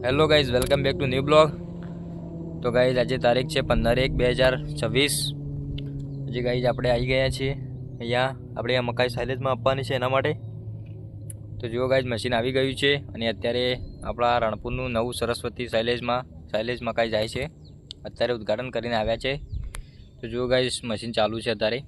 Hello guys, welcome back to new blog. તો guys આજે તારીખ છે 15/1/2026. હજી ગાઈઝ આપણે આવી ગયા છીએ અહીંયા આપણે આ મકાઈ સાઇલેજમાં આપવાની છે એના માટે. તો જુઓ ગાઈઝ, મશીન આવી ગયું છે અને અત્યારે આપણા રણપુરનું નવું સરસ્વતી સાઇલેજ મકાઈ જાય છે. અત્યારે ઉદ્ઘાટન કરીને આવ્યા છે. તો જુઓ ગાઈઝ, મશીન ચાલુ છે અત્યારે.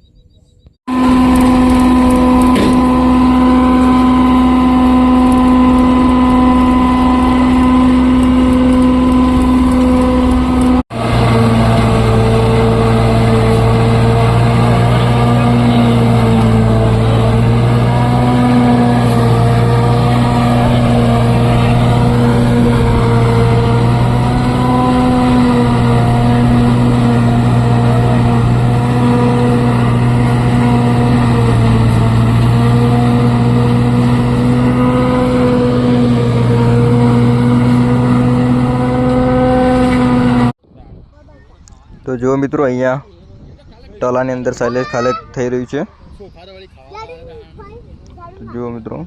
તો જો મિત્રો, અહીંયા ટલાની અંદર સાઇલેજ ખાલી થઈ રહ્યું છે. તો જુઓ મિત્રો,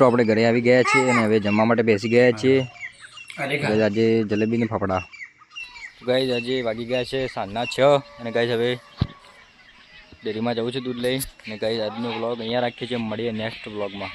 આપણે ઘરે આવી ગયા છીએ અને હવે જમવા માટે બેસી ગયા છીએ. આજે જલેબી ને ફાફડા. ગાઈઝ આજે વાગી ગયા છે સાંજના 6 અને ગાઈઝ હવે ડેરીમાં જવું છે દૂધ લઈ. અને ગાઈઝ આજનો વ્લોગ અહીંયા રાખીએ છીએ. મળીએ નેક્સ્ટ વ્લોગમાં.